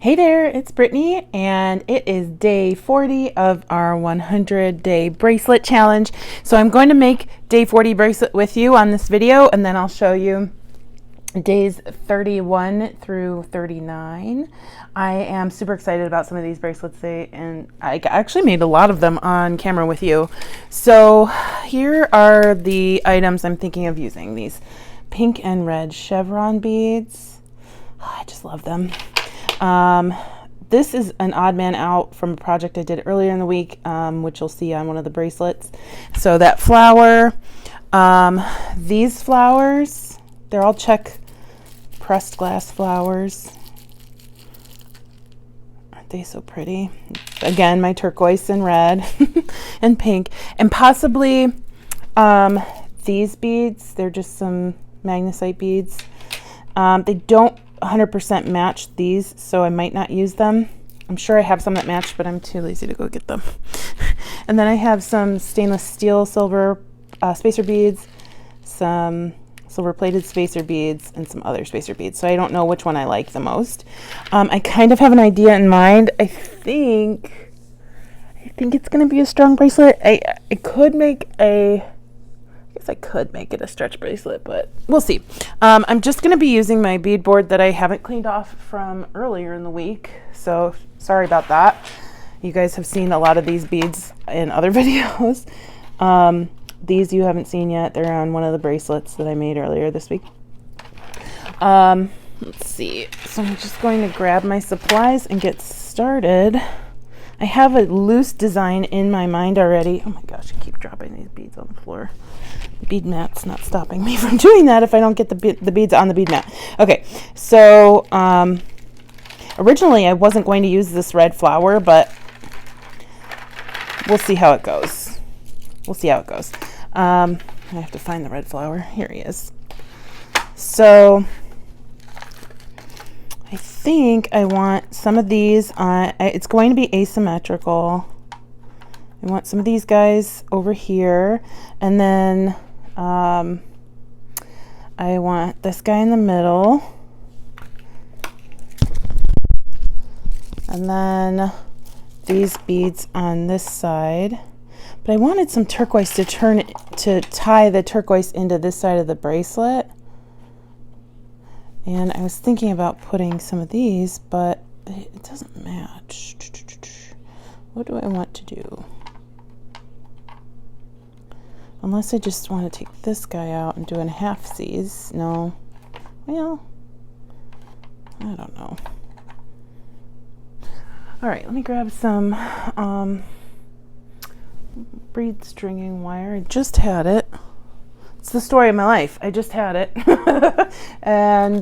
Hey there, it's Brittany, and it is day 40 of our 100-day bracelet challenge. So I'm going to make day 40 bracelet with you on this video, and then I'll show you days 31 through 39. I am super excited about some of these bracelets, and I actually made a lot of them on camera with you. So here are the items I'm thinking of using. These pink and red chevron beads. Oh, I just love them. This is an odd man out from a project I did earlier in the week, which you'll see on one of the bracelets. So that flower, these flowers, they're all check pressed glass flowers. Aren't they so pretty? Again, my turquoise and red and pink, and possibly these beads. They're just some magnesite beads. They don't 100% match these, so I might not use them. I'm sure I have some that match, but I'm too lazy to go get them. And then I have some stainless steel silver spacer beads, some silver plated spacer beads, and some other spacer beads. So I don't know which one I like the most. I kind of have an idea in mind. I think it's going to be a strong bracelet. I could make it a stretch bracelet, but we'll see. I'm just going to be using my bead board that I haven't cleaned off from earlier in the week, so sorry about that. You guys have seen a lot of these beads in other videos. These you haven't seen yet. They're on one of the bracelets that I made earlier this week. Let's see. So I'm just going to grab my supplies and get started. I have a loose design in my mind already. Oh my gosh, I keep dropping these beads on the floor. The bead mat's not stopping me from doing that if I don't get the beads on the bead mat. Okay, so originally I wasn't going to use this red flower, but we'll see how it goes. I have to find the red flower. Here he is. So I think I want some of these on. It's going to be asymmetrical. I want some of these guys over here, and then I want this guy in the middle, and then these beads on this side. But I wanted some turquoise to tie the turquoise into this side of the bracelet. And I was thinking about putting some of these, but it doesn't match. What do I want to do? Unless I just want to take this guy out and do a half-seas. No. Well, I don't know. All right, let me grab some bead stringing wire. I just had it. It's the story of my life. I just had it. And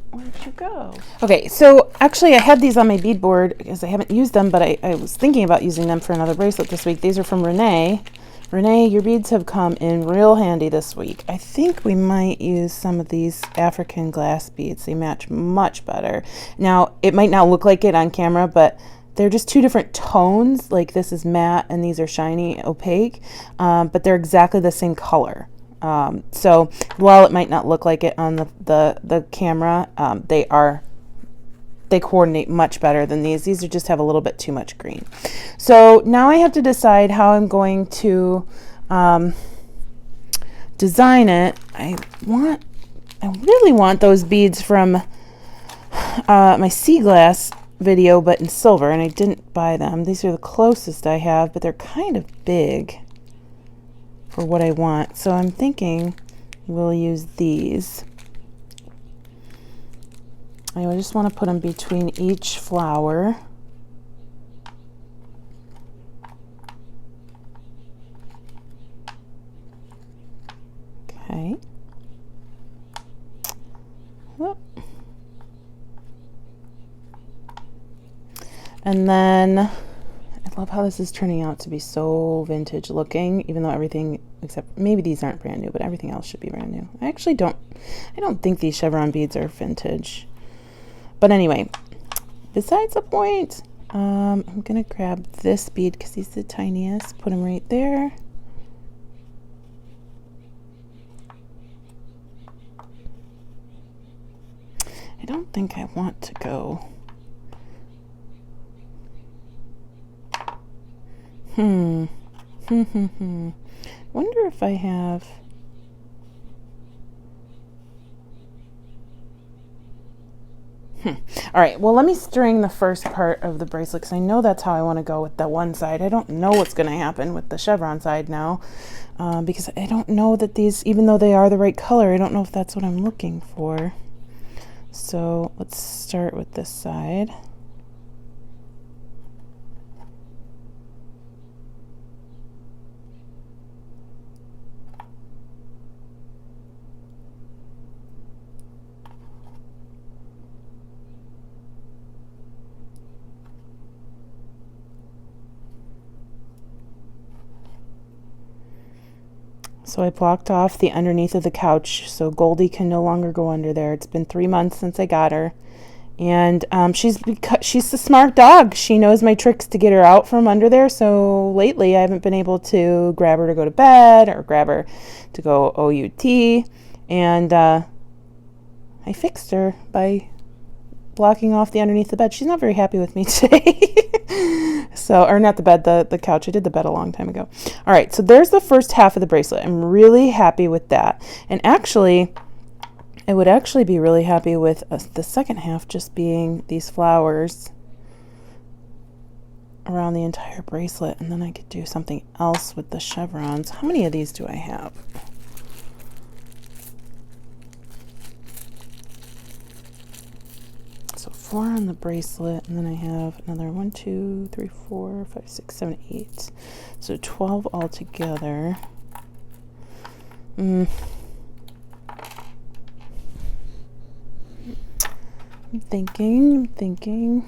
where'd you go? Okay, so actually I had these on my bead board because I haven't used them, but I was thinking about using them for another bracelet this week. These are from Renee. Renee, your beads have come in real handy this week. I think we might use some of these African glass beads. They match much better. Now, it might not look like it on camera, but they're just two different tones. Like this is matte and these are shiny, opaque, but they're exactly the same color. So while it might not look like it on the camera, they coordinate much better than these. These just have a little bit too much green. So now I have to decide how I'm going to design it. I really want those beads from my sea glass video, but in silver, and I didn't buy them. These are the closest I have, but they're kind of big for what I want. So I'm thinking we'll use these. I just want to put them between each flower. Okay. Whoop. And then I love how this is turning out to be so vintage looking, even though everything except maybe these aren't brand new, but everything else should be brand new. I don't think these chevron beads are vintage. But anyway, besides the point, I'm gonna grab this bead because he's the tiniest, put him right there. I don't think I want to go. Wonder if I have. All right, well, let me string the first part of the bracelet because I know that's how I want to go with the one side. I don't know what's going to happen with the chevron side now because I don't know that these, even though they are the right color, I don't know if that's what I'm looking for. So let's start with this side. So I blocked off the underneath of the couch so Goldie can no longer go under there. It's been 3 months since I got her. And she's a smart dog. She knows my tricks to get her out from under there. So lately I haven't been able to grab her to go to bed or grab her to go OUT. And I fixed her by blocking off the underneath the bed. She's not very happy with me today. So, or not the bed, the couch. I did the bed a long time ago. All right, so there's the first half of the bracelet. I'm really happy with that. And actually, I would actually be really happy with the second half just being these flowers around the entire bracelet. And then I could do something else with the chevrons. How many of these do I have? So 4 on the bracelet, and then I have another 1, 2, 3, 4, 5, 6, 7, 8. So 12 altogether. I'm thinking.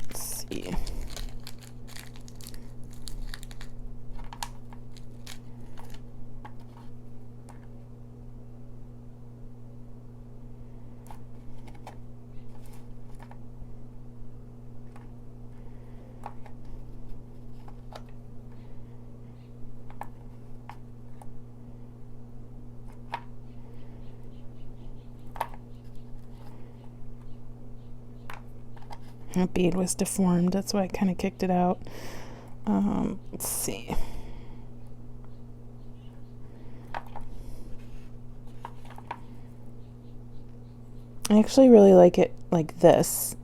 Let's see. That bead was deformed. That's why I kind of kicked it out. Let's see. I actually really like it like this,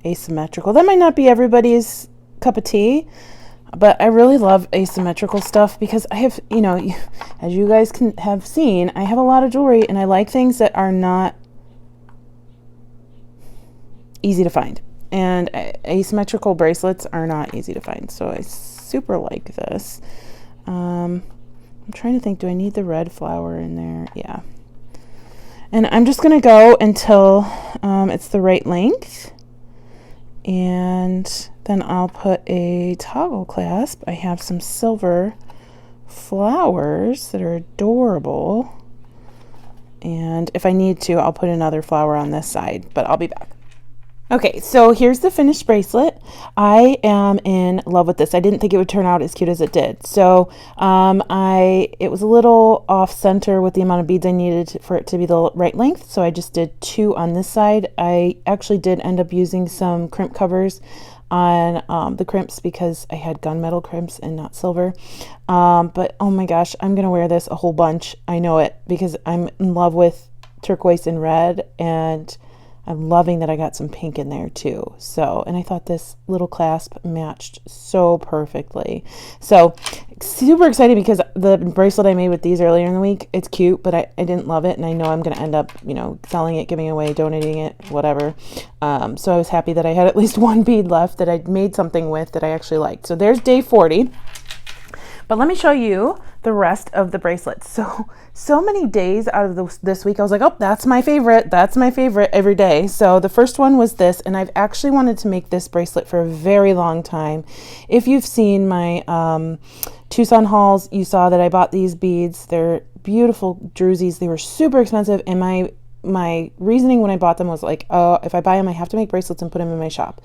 asymmetrical. That might not be everybody's cup of tea, but I really love asymmetrical stuff because I have, you know, as you guys can have seen, I have a lot of jewelry and I like things that are not easy to find, and asymmetrical bracelets are not easy to find, so I super like this. I'm trying to think, do I need the red flower in there? Yeah. And I'm just gonna go until it's the right length, and then I'll put a toggle clasp. I have some silver flowers that are adorable, and if I need to, I'll put another flower on this side, but I'll be back. Okay, so here's the finished bracelet. I am in love with this. I didn't think it would turn out as cute as it did. So it was a little off center with the amount of beads I needed for it to be the right length. So I just did 2 on this side. I actually did end up using some crimp covers on the crimps because I had gunmetal crimps and not silver. But oh my gosh, I'm going to wear this a whole bunch. I know it because I'm in love with turquoise and red, and I'm loving that I got some pink in there too. So, and I thought this little clasp matched so perfectly. So super excited because the bracelet I made with these earlier in the week, it's cute, but I didn't love it. And I know I'm going to end up, you know, selling it, giving away, donating it, whatever. So I was happy that I had at least 1 bead left that I'd made something with that I actually liked. So there's day 40. But let me show you the rest of the bracelets. So many days out of this week, I was like, oh, that's my favorite. That's my favorite every day. So the first one was this, and I've actually wanted to make this bracelet for a very long time. If you've seen my Tucson hauls, you saw that I bought these beads. They're beautiful drusies. They were super expensive, and my my reasoning when I bought them was like, oh, if I buy them, I have to make bracelets and put them in my shop.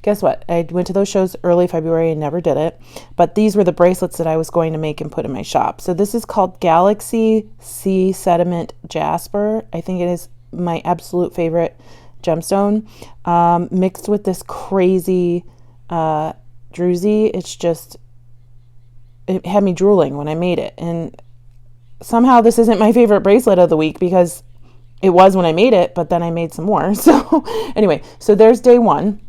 Guess what? I went to those shows early February and never did it. But these were the bracelets that I was going to make and put in my shop. So this is called Galaxy Sea Sediment Jasper. I think it is my absolute favorite gemstone, mixed with this crazy druzy. It's just, it had me drooling when I made it. And somehow this isn't my favorite bracelet of the week because it was when I made it, but then I made some more. So anyway, so there's day 1.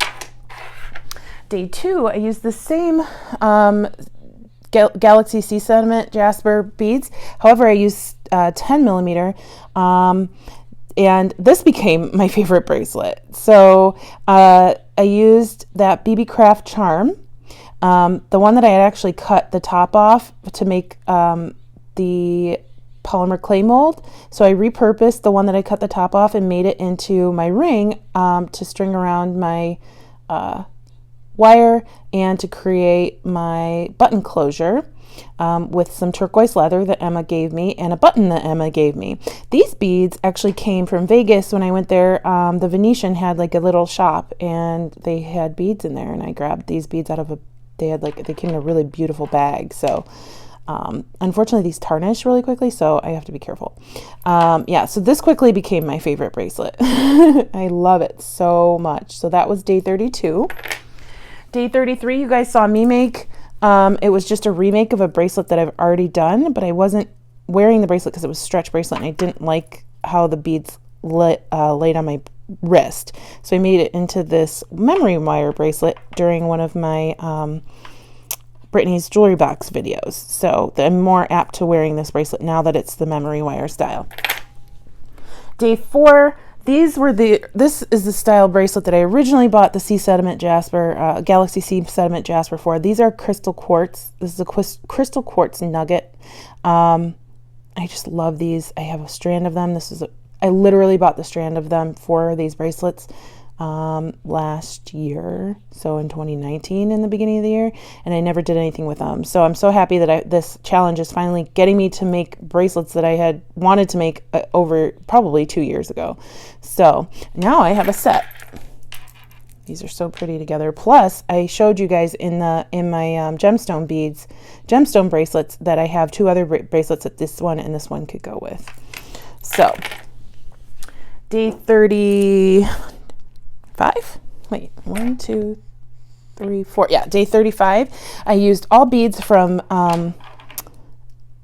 Day 2, I used the same Galaxy Sea Sediment Jasper beads. However, I used 10 millimeter, and this became my favorite bracelet. So I used that BB Craft charm, the one that I had actually cut the top off to make the polymer clay mold. So I repurposed the one that I cut the top off and made it into my ring to string around my wire and to create my button closure with some turquoise leather that Emma gave me and a button that Emma gave me. These beads actually came from Vegas. When I went there, the Venetian had like a little shop and they had beads in there, and I grabbed these beads out of they came in a really beautiful bag. So unfortunately these tarnish really quickly, so I have to be careful. Yeah, so this quickly became my favorite bracelet. I love it so much. So that was day 32. Day 33, you guys saw me make. It was just a remake of a bracelet that I've already done, but I wasn't wearing the bracelet because it was a stretch bracelet and I didn't like how the beads laid on my wrist. So I made it into this memory wire bracelet during one of my Brittany's jewelry box videos. So I'm more apt to wearing this bracelet now that it's the memory wire style. Day 4, this is the style bracelet that I originally bought the Sea Sediment Jasper, Galaxy Sea Sediment Jasper for. These are crystal quartz. This is a crystal quartz nugget. I just love these. I have a strand of them. I literally bought the strand of them for these bracelets last year, so in 2019 in the beginning of the year, and I never did anything with them. So I'm so happy that this challenge is finally getting me to make bracelets that I had wanted to make over probably 2 years ago. So now I have a set. These are so pretty together. Plus, I showed you guys in my gemstone bracelets that I have 2 other bracelets that this one and this one could go with. So day 35. Wait, 1, 2, 3, 4. Yeah, day 35. I used all beads from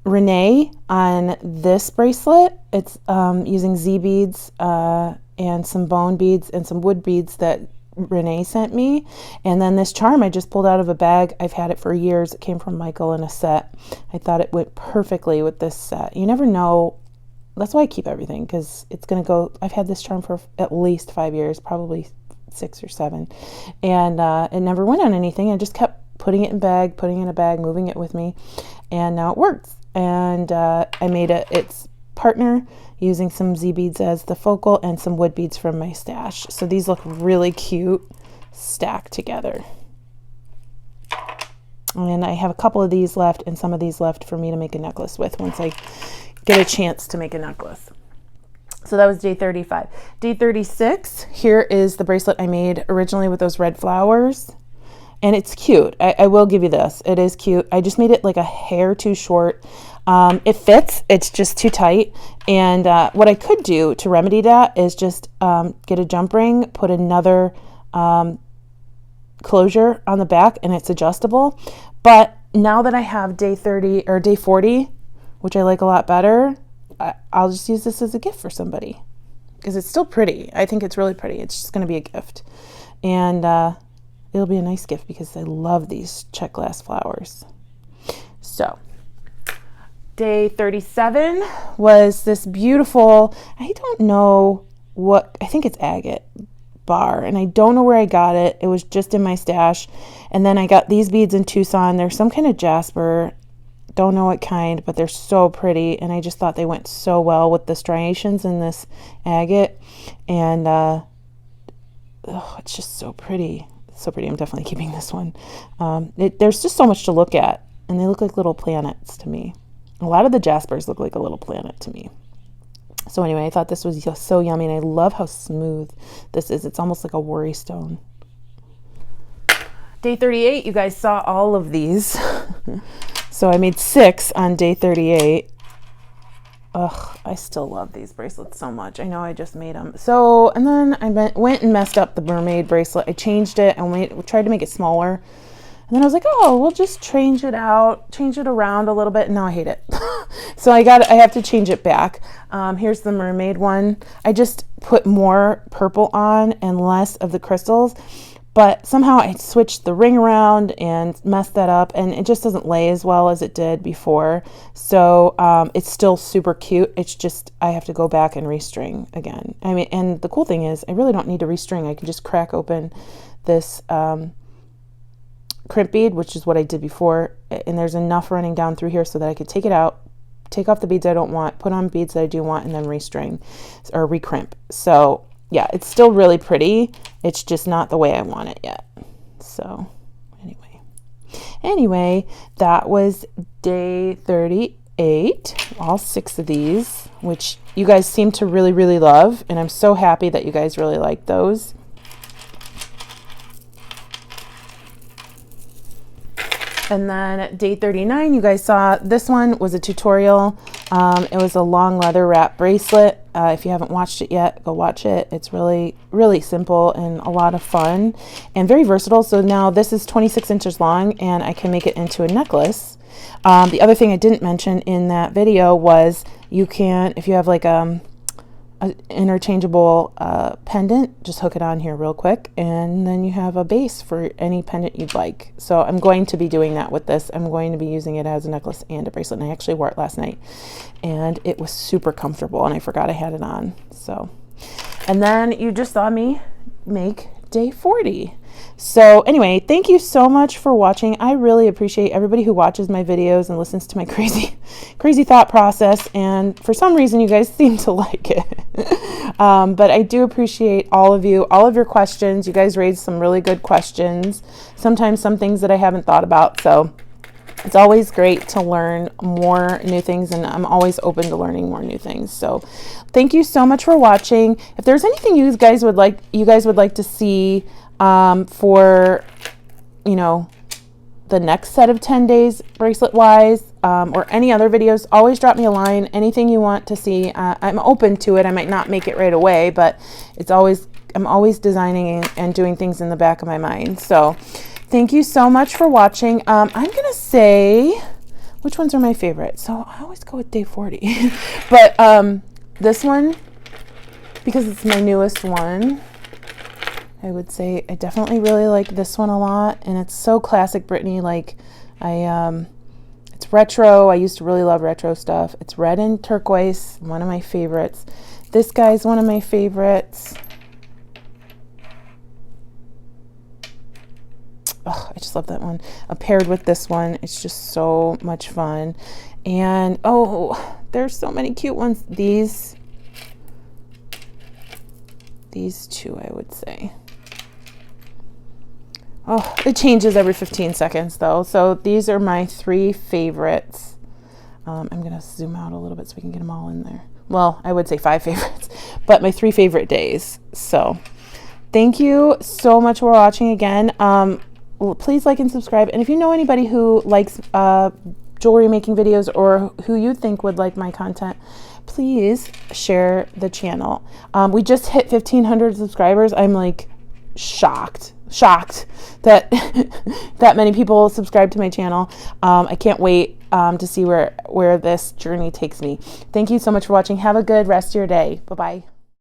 Renee on this bracelet. It's using Z beads and some bone beads and some wood beads that Renee sent me. And then this charm I just pulled out of a bag. I've had it for years. It came from Michael in a set. I thought it went perfectly with this set. You never know. That's why I keep everything, because it's going to go. I've had this charm for at least 5 years, probably 6 or 7, and it never went on anything. I just kept putting it in a bag, moving it with me, and now it works. And I made its partner using some Z beads as the focal and some wood beads from my stash. So these look really cute stacked together. And I have a couple of these left and some of these left for me to make a necklace with once I get a chance to make a necklace. So that was day 35. Day 36, here is the bracelet I made originally with those red flowers. And it's cute. I will give you this. It is cute. I just made it like a hair too short. It fits. It's just too tight. And what I could do to remedy that is just get a jump ring, put another closure on the back, and it's adjustable. But now that I have day 30 or day 40, which I like a lot better, I'll just use this as a gift for somebody because it's still pretty. I think it's really pretty. It's just going to be a gift. And it'll be a nice gift because I love these check glass flowers. So day 37 was this beautiful, I don't know what, I think it's agate bar, and I don't know where I got it. It was just in my stash. And then I got these beads in Tucson. They're some kind of jasper. Don't know what kind, but they're so pretty, and I just thought they went so well with the striations in this agate. And it's just so pretty. So pretty. I'm definitely keeping this one. There's just so much to look at, and they look like little planets to me. A lot of the jaspers look like a little planet to me. So anyway, I thought this was just so yummy, and I love how smooth this is. It's almost like a worry stone. Day 38, you guys saw all of these. So I made 6 on day 38. Ugh, I still love these bracelets so much. I know I just made them. So, and then I went and messed up the mermaid bracelet. I changed it and tried to make it smaller. And then I was like, oh, we'll just change it around a little bit. And now I hate it. So I have to change it back. Here's the mermaid one. I just put more purple on and less of the crystals. But somehow I switched the ring around and messed that up, and it just doesn't lay as well as it did before. So it's still super cute. It's just I have to go back and restring again. I mean, and the cool thing is I really don't need to restring. I can just crack open this crimp bead, which is what I did before, and there's enough running down through here so that I could take it out, take off the beads I don't want, put on beads that I do want, and then restring or recrimp. So yeah, it's still really pretty. It's just not the way I want it yet. So anyway, that was day 38, all 6 of these, which you guys seem to really, really love. And I'm so happy that you guys really like those. And then day 39, you guys saw this one was a tutorial. It was a long leather wrap bracelet. If you haven't watched it yet, go watch it. It's really, really simple and a lot of fun and very versatile. So now this is 26 inches long, and I can make it into a necklace. The other thing I didn't mention in that video was you can, if you have like an interchangeable pendant, just hook it on here real quick, and then you have a base for any pendant you'd like. So I'm going to be doing that with this. I'm going to be using it as a necklace and a bracelet, and I actually wore it last night and it was super comfortable, and I forgot I had it on. So, and then you just saw me make day 40. So anyway, thank you so much for watching. I really appreciate everybody who watches my videos and listens to my crazy thought process, and for some reason you guys seem to like it. But I do appreciate all of you, all of your questions. You guys raised some really good questions, sometimes some things that I haven't thought about. So it's always great to learn more new things, and I'm always open to learning more new things. So thank you so much for watching. If there's anything you guys would like to see for, you know, the next set of 10 days bracelet wise, or any other videos, always drop me a line. Anything you want to see, I'm open to it. I might not make it right away, but I'm always designing and doing things in the back of my mind. So thank you so much for watching. I'm gonna say which ones are my favorite. So I always go with day 40, but this one, because it's my newest one, I would say I definitely really like this one a lot, and it's so classic Brittany. Like it's retro. I used to really love retro stuff. It's red and turquoise, one of my favorites. This guy's one of my favorites. Oh, I just love that one. Paired with this one, it's just so much fun. And oh, there's so many cute ones. These two, I would say. Oh, it changes every 15 seconds though. So these are my 3 favorites. I'm gonna zoom out a little bit so we can get them all in there. Well, I would say 5 favorites, but my 3 favorite days. So thank you so much for watching again. Please like and subscribe. And if you know anybody who likes jewelry making videos, or who you think would like my content, please share the channel. We just hit 1,500 subscribers. I'm like shocked that that many people subscribe to my channel. I can't wait to see where this journey takes me. Thank you so much for watching. Have a good rest of your day. Bye-bye.